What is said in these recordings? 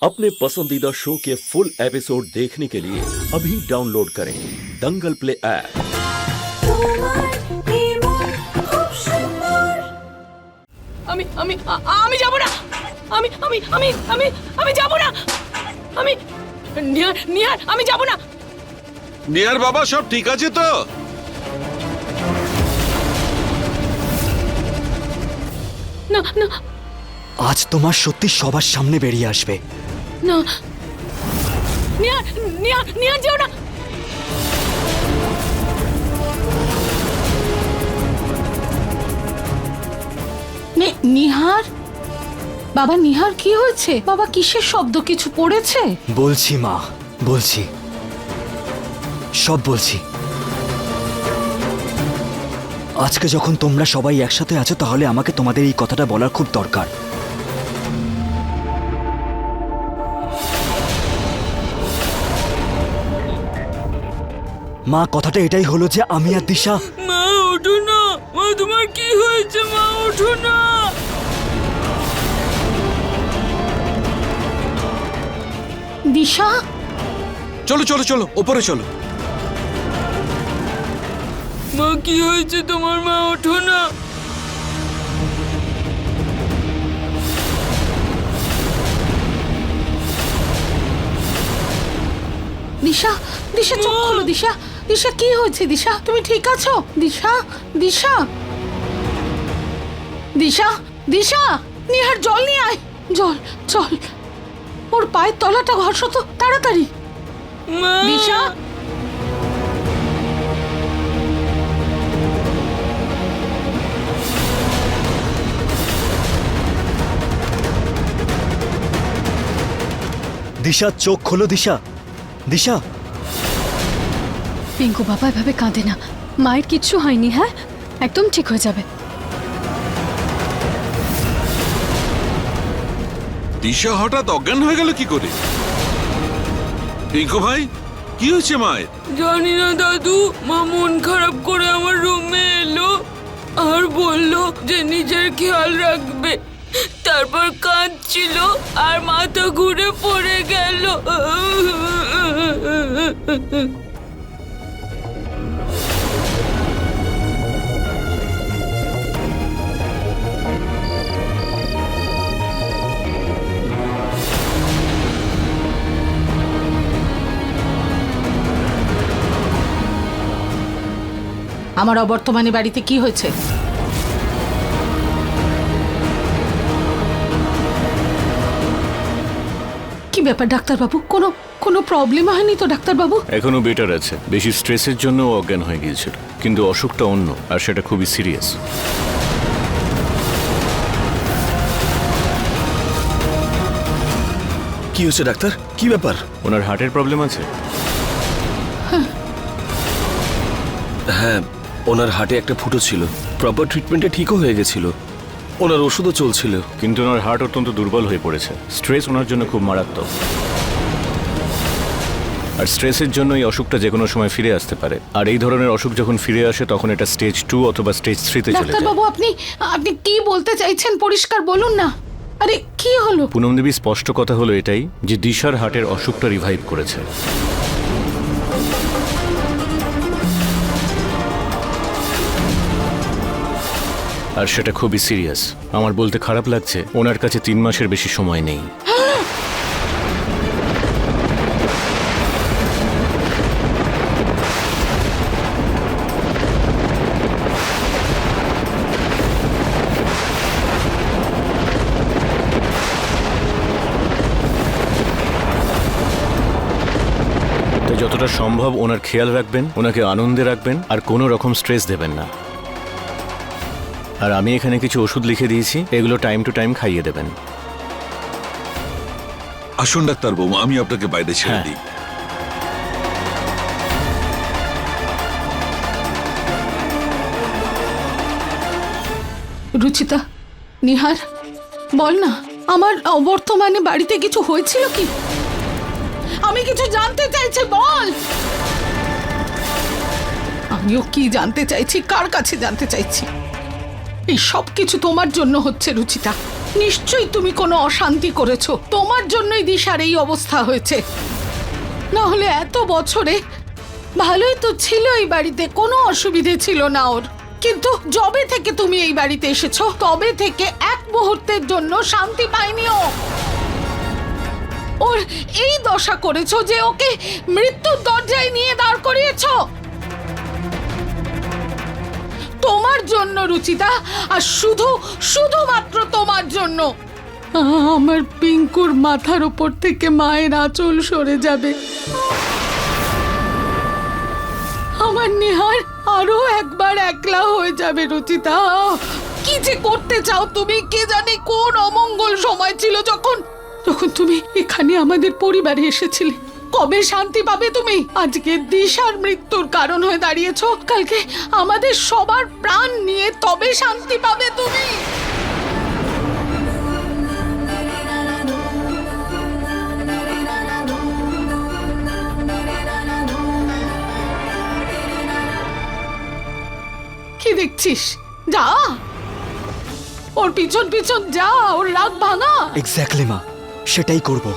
अपने पसंदीदा शो के फुल एपिसोड देखने के लिए अभी डाउनलोड करें दंगल प्ले ऐप। আমি আমি আমি যাব না আমি আমি আমি আমি আমি যাব না আমি নিহার নিহার আমি যাব না নিহার বাবা সব ঠিক আছে তো? না না আজ তোমার সত্যি সবার সামনে বেরিয়ে আসবে। না নিহার নিহার নিহার যেও না নিহার বাবা নিহার কি হয়েছে বাবা কিসের শব্দ কিছু পড়েছে বলছি মা, বলছি, সব বলছি। আজকে যখন তোমরা সবাই একসাথে আছো তাহলে আমাকে তোমাদের এই কথাটা বলার খুব দরকার। মা, কথাটা এটাই হলো যে আমি আর দিশা। মা ওঠো না মা তোমার কি হয়েছে মা ওঠো না দিশা চলো চলো চলো ওপরে চলো। মা কি হয়েছে তোমার মা ওঠো না দিশা দিশা চোখ খোলো দিশা দিশা কি হয়েছে দিশা তুমি ঠিক আছো দিশা দিশা দিশা দিশা নিহার জল নিয়ে আয় জল জল ওর পায়ের তলাটা ঘষো তো তাড়াতাড়ি দিশা দিশা চোখ খোলো, দিশা, দিশা। পিঙ্কু বাবা এভাবে কাঁদে না, মায়ের কিচ্ছু হয়নি। হ্যাঁ, একদম ঠিক হয়ে যাবে। দিশা হঠাৎ অজ্ঞান হয়ে গেল কি করে? টিঙ্কু ভাই কি হয়েছে মায়ের? জানি না দাদু, মা মন খারাপ করে আমার রুমে এলো আর বলল যে নিজের খেয়াল রাখবে, তারপর কাঁদছিল আর মাথা ঘুরে পড়ে গেল। আমার অবর্তমানে বাড়িতে কি হয়েছে? কি ব্যাপার ডাক্তারবাবু? কোনো প্রবলেম হয়নি তো ডাক্তারবাবু? এখনো বেটার আছে। বেশি স্ট্রেসের জন্য ও অজ্ঞান হয়ে গিয়েছিল, কিন্তু অসুখটা অন্য আর সেটা খুবই সিরিয়াস। কি হয়েছে ডাক্তার? কি ব্যাপার? ওনার হার্টের প্রবলেম আছে। হ্যাঁ, ওনার হার্টে একটা ফুটো ছিল, প্রপার ট্রিটমেন্টে ঠিকও হয়ে গেছিল, ওনার ওষুধও চলছিল। কিন্তু ওনার হার্ট অত্যন্ত দুর্বল হয়ে পড়েছে। স্ট্রেস ওনার জন্য খুব মারাত্মক, আর স্ট্রেসের জন্য এই অসুখটা যে কোনো সময় ফিরে আসতে পারে। আর এই ধরনের অসুখ যখন ফিরে আসে তখন এটা স্টেজ 2 অথবা স্টেজ 3 তে চলে যায়। ডাক্তারবাবু আপনি কি বলতে চাইছেন পরিষ্কার বলুন না। আরে কি হলো? পুনম দেবী, স্পষ্ট কথা হলো এটাই যে দিশার হার্টের অসুখটা রিভাইভ করেছে। আর সেটা খুবই সিরিয়াস। আমার বলতে খারাপ লাগছে, ওনার কাছে 3 মাসের বেশি সময় নেই। তো যতটা সম্ভব ওনার খেয়াল রাখবেন, ওনাকে আনন্দে রাখবেন, আর কোনো রকম স্ট্রেস দেবেন না। আর আমি এখানে কিছু ওষুধ লিখে দিয়েছি, এগুলো টাইম টু টাইম খাইয়ে দেবেন। আসুন ডাক্তার বাবু, আমি আপনাকে বাইরে ছেড়ে হ্যাঁ। দিই। রুচিতা, নিহার বল না, আমার অবর্তমানে বাড়িতে কিছু হয়েছিল কি? আমি কিছু জানতে চাইছি, বল। আমিও কি জানতে চাইছি, কার কাছে জানতে চাইছি? এই সব কিছু তোমার জন্য হচ্ছে রুচিতা। নিশ্চয়ই তুমি কোনো অশান্তি করেছো, তোমার জন্যই দিশার এই অবস্থা হয়েছে। না হলে এত বছরে ভালোই তো ছিল এই বাড়িতে, কোনো অসুবিধে ছিল না ওর। কিন্তু যবে থেকে তুমি এই বাড়িতে এসেছো তবে থেকে এক মুহূর্তের জন্য শান্তি পায়নি ও। ওর এই দশা করেছো যে ওকে মৃত্যুর দরজায় নিয়ে দাঁড় করিয়েছো তোমার জন্য রুচিতা, আর শুধুমাত্র তোমার জন্য। আমার পিঙ্কুর মাথার উপর থেকে মায়ের আঁচল সরে যাবে, আমার নিহার আরো একবার একলা হয়ে যাবে। রুচিতা, কি যে করতে চাও তুমি, কে জানে কোন অমঙ্গল সময় ছিল যখন তুমি এখানে আমাদের পরিবারে এসেছিলে। কবে শান্তি পাবে তুমি? আজকে দিশার মৃত্যুর কারণ হয়ে দাঁড়িয়েছো, কালকে আমাদের সবার প্রাণ নিয়ে তবে শান্তি পাবে তুমি। কি দেখছিস? যা, ওর পিছন পিছন যা, ওর রাগ ভাঙা। এক্স্যাক্টলি মা, সেটাই করব।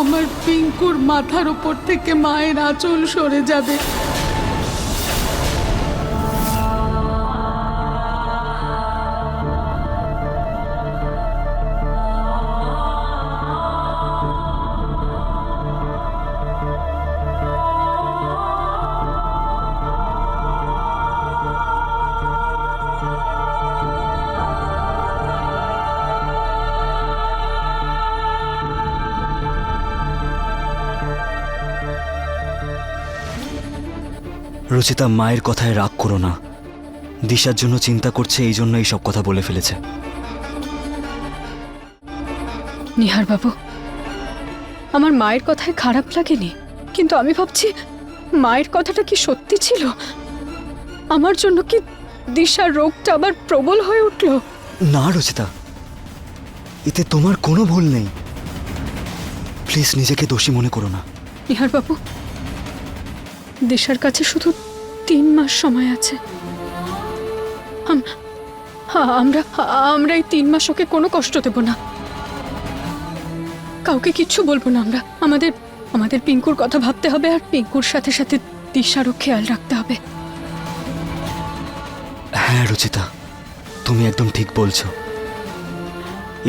আমার পিঙ্কুর মাথার উপর থেকে মায়ের আঁচল সরে যাবে। রুচিতা, মায়ের কথায় রাগ করো না। দিশার জন্য চিন্তা করছে, এই জন্য এইসব কথা বলে ফেলেছে। নিহার বাবু, আমার মায়ের কথায় খারাপ লাগেনি, কিন্তু আমি ভাবছি মায়ের কথাটা কি সত্যি ছিল? আমার জন্য কি দিশার রোগটা আবার প্রবল হয়ে উঠল? না রুচিতা, এতে তোমার কোনো ভুল নেই। প্লিজ নিজেকে দোষী মনে করো না। নিহার বাবু, দিশার কাছে শুধু 3 মাস সময় আছে। আমরা এই 3 মাস ওকে কোনো কষ্ট দেব না, কাউকে কিচ্ছু বলবো না। আমাদের পিঙ্কুর কথা ভাবতে হবে, আর পিঙ্কুর সাথে সাথে দিশারও খেয়াল রাখতে হবে। হ্যাঁ রুচিতা, তুমি একদম ঠিক বলছো।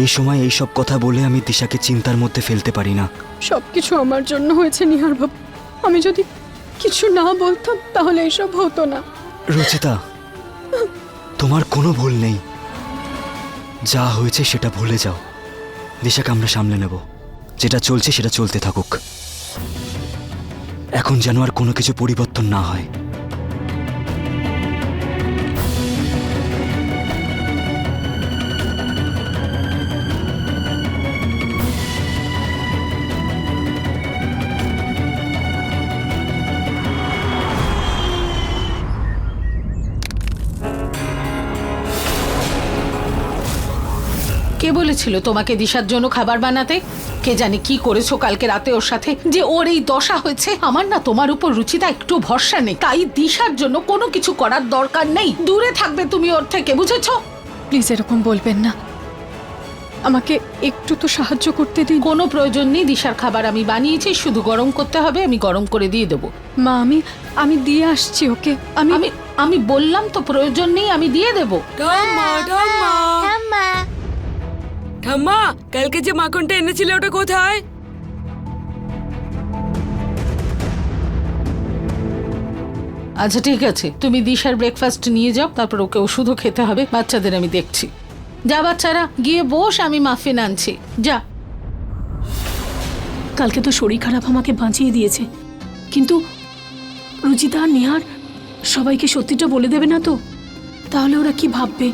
এই সময় এইসব কথা বলে আমি দিশাকে চিন্তার মধ্যে ফেলতে পারি না। সবকিছু আমার জন্য হয়েছে নিহার বাবু, আমি যদি কিছু না বলতাম তাহলে এসব হতো না। রুচিতা, তোমার কোনো ভুল নেই। যা হয়েছে সেটা ভুলে যাও। দিশাকে আমরা সামলে নেব, যেটা চলছে সেটা চলতে থাকুক। এখন যেন আর কোনো কিছু পরিবর্তন না হয়। কে বলেছিল তোমাকে দিশার জন্য খাবার বানাতে? কে জানে কি করেছো কালকে রাতে ওর সাথে, যে ওর এই দশা হয়েছে। আমার না তোমার উপর রুচিতা একটু ভরসা নেই, তাই দিশার জন্য কোনো কিছু করার দরকার নেই। দূরে থাকবে তুমি ওর থেকে, বুঝেছো? প্লিজ এরকম বলবেন না, আমাকে একটু তো সাহায্য করতে দিন। কোনো প্রয়োজন নেই, দিশার খাবার আমি বানিয়েছি, শুধু গরম করতে হবে, আমি গরম করে দিয়ে দেবো। মা, আমি দিয়ে আসছি ওকে। আমি বললাম তো প্রয়োজন নেই, আমি দিয়ে দেবো। ঠাম্মা, কালকে যে মাখনটা এনেছিলে ওটা কোথায়? আচ্ছা ঠিক আছে, তুমি দিশার ব্রেকফাস্ট নিয়ে যাও, তারপর ওকে ওষুধও খেতে হবে। বাচ্চাদের আমি দেখছি। যা বাচ্চারা, গিয়ে বস, আমি মাফিন আনছি। যা। কালকে তো শরীর খারাপ আমাকে বাঁচিয়ে দিয়েছে, কিন্তু রুচিতা আর নিহার সবাইকে সত্যিটা বলে দেবে না তো? তাহলে ওরা কি ভাববে?